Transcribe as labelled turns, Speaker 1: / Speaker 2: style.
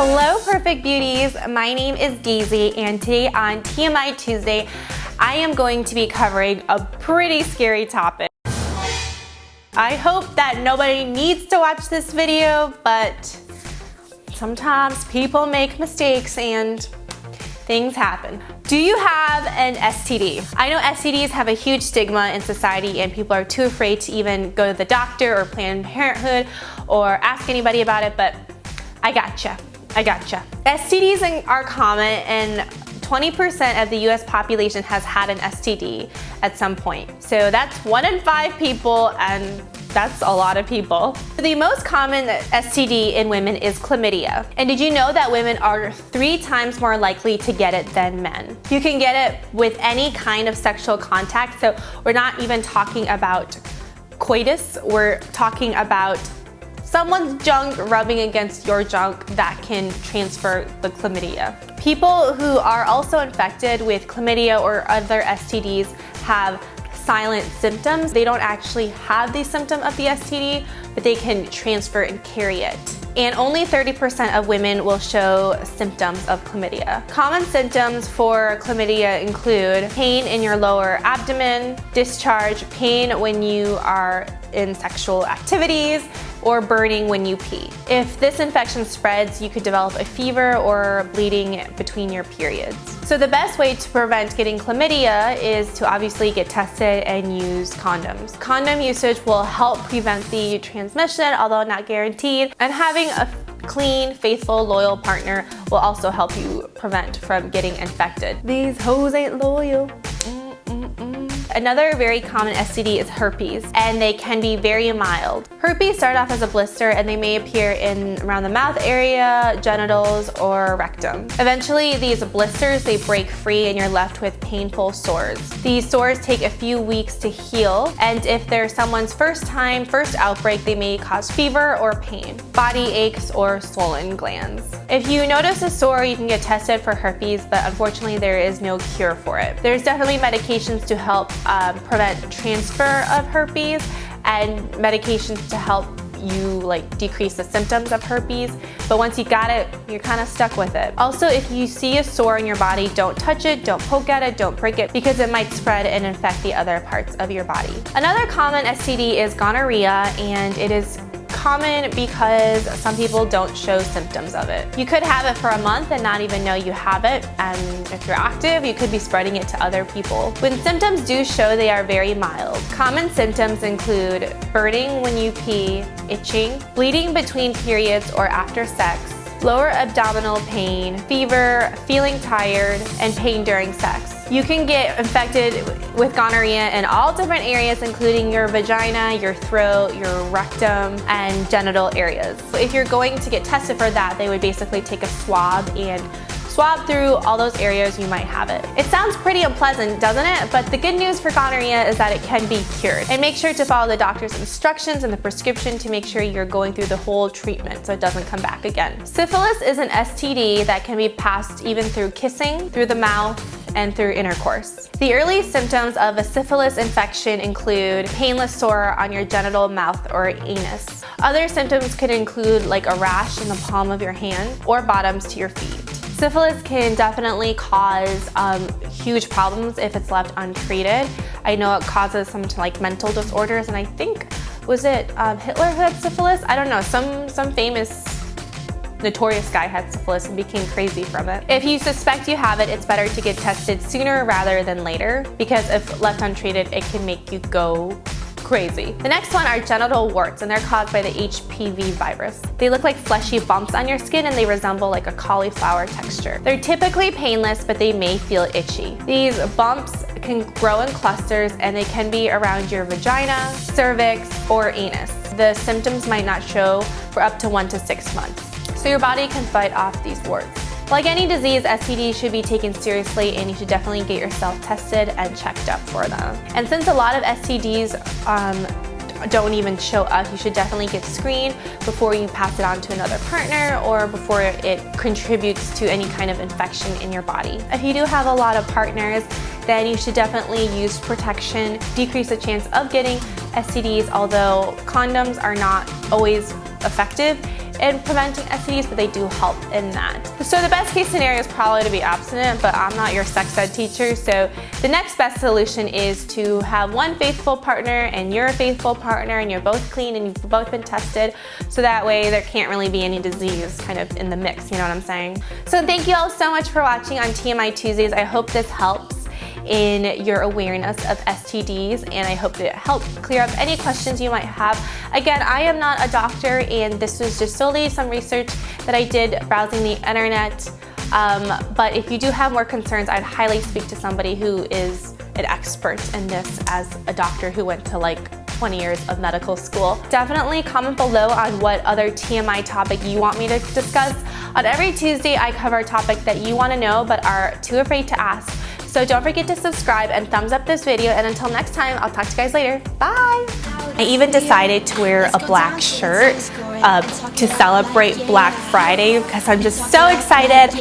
Speaker 1: Hello, Perfect Beauties. My name is Daisy, and today on TMI Tuesday, I am going to be covering a pretty scary topic. I hope that nobody needs to watch this video, but sometimes people make mistakes and things happen. Do you have an STD? I know STDs have a huge stigma in society and people are too afraid to even go to the doctor or Planned Parenthood or ask anybody about it, but I gotcha. STDs are common and 20% of the US population has had an STD at some point. So that's 1 in 5 people, and that's a lot of people. The most common STD in women is chlamydia. And did you know that women are 3 times more likely to get it than men? You can get it with any kind of sexual contact, so we're not even talking about coitus, we're talking about someone's junk rubbing against your junk that can transfer the chlamydia. People who are also infected with chlamydia or other STDs have silent symptoms. They don't actually have the symptom of the STD, but they can transfer and carry it. And only 30% of women will show symptoms of chlamydia. Common symptoms for chlamydia include pain in your lower abdomen, discharge, pain when you are in sexual activities, or burning when you pee. If this infection spreads, you could develop a fever or bleeding between your periods. So the best way to prevent getting chlamydia is to obviously get tested and use condoms. Condom usage will help prevent the transmission, although not guaranteed, and having a clean, faithful, loyal partner will also help you prevent from getting infected. These hoes ain't loyal. Another very common STD is herpes, and they can be very mild. Herpes start off as a blister and they may appear in around the mouth area, genitals, or rectum. Eventually, these blisters, they break free and you're left with painful sores. These sores take a few weeks to heal, and if they're someone's first outbreak, they may cause fever or pain, body aches, or swollen glands. If you notice a sore, you can get tested for herpes, but unfortunately there is no cure for it. There's definitely medications to help prevent transfer of herpes and medications to help you decrease the symptoms of herpes, but once you got it, you're kind of stuck with it. Also, if you see a sore in your body, don't touch it, don't poke at it, don't prick it, because it might spread and infect the other parts of your body. Another common STD is gonorrhea, and it is common because some people don't show symptoms of it. You could have it for a month and not even know you have it, and if you're active, you could be spreading it to other people. When symptoms do show, they are very mild. Common symptoms include burning when you pee, itching, bleeding between periods or after sex, lower abdominal pain, fever, feeling tired, and pain during sex. You can get infected with gonorrhea in all different areas, including your vagina, your throat, your rectum, and genital areas. If you're going to get tested for that, they would basically take a swab and swab through all those areas you might have it. It sounds pretty unpleasant, doesn't it? But the good news for gonorrhea is that it can be cured. And make sure to follow the doctor's instructions and the prescription to make sure you're going through the whole treatment so it doesn't come back again. Syphilis is an STD that can be passed even through kissing, through the mouth, and through intercourse. The early symptoms of a syphilis infection include painless sore on your genital, mouth, or anus. Other symptoms could include a rash in the palm of your hand or bottoms to your feet. Syphilis can definitely cause huge problems if it's left untreated. I know it causes some mental disorders, and I think, was it Hitler who had syphilis? I don't know, some famous notorious guy had syphilis and became crazy from it. If you suspect you have it, it's better to get tested sooner rather than later, because if left untreated, it can make you go crazy. The next one are genital warts, and they're caused by the HPV virus. They look like fleshy bumps on your skin, and they resemble a cauliflower texture. They're typically painless, but they may feel itchy. These bumps can grow in clusters, and they can be around your vagina, cervix, or anus. The symptoms might not show for up to 1 to 6 months. So your body can fight off these warts. Like any disease, STDs should be taken seriously, and you should definitely get yourself tested and checked up for them. And since a lot of STDs don't even show up, you should definitely get screened before you pass it on to another partner or before it contributes to any kind of infection in your body. If you do have a lot of partners, then you should definitely use protection, decrease the chance of getting STDs, although condoms are not always effective in preventing STDs, but they do help in that. So the best case scenario is probably to be abstinent, but I'm not your sex ed teacher, so the next best solution is to have one faithful partner and you're a faithful partner and you're both clean and you've both been tested, so that way there can't really be any disease kind of in the mix, you know what I'm saying? So thank you all so much for watching on TMI Tuesdays. I hope this helps in your awareness of STDs, and I hope it helped clear up any questions you might have. Again, I am not a doctor, and this was just solely some research that I did browsing the internet. But if you do have more concerns, I'd highly speak to somebody who is an expert in this as a doctor who went to like 20 years of medical school. Definitely comment below on what other TMI topic you want me to discuss. On every Tuesday, I cover a topic that you want to know but are too afraid to ask. So don't forget to subscribe and thumbs up this video, and until next time, I'll talk to you guys later. Bye! I even decided to wear a black shirt to celebrate Black Friday because I'm just so excited.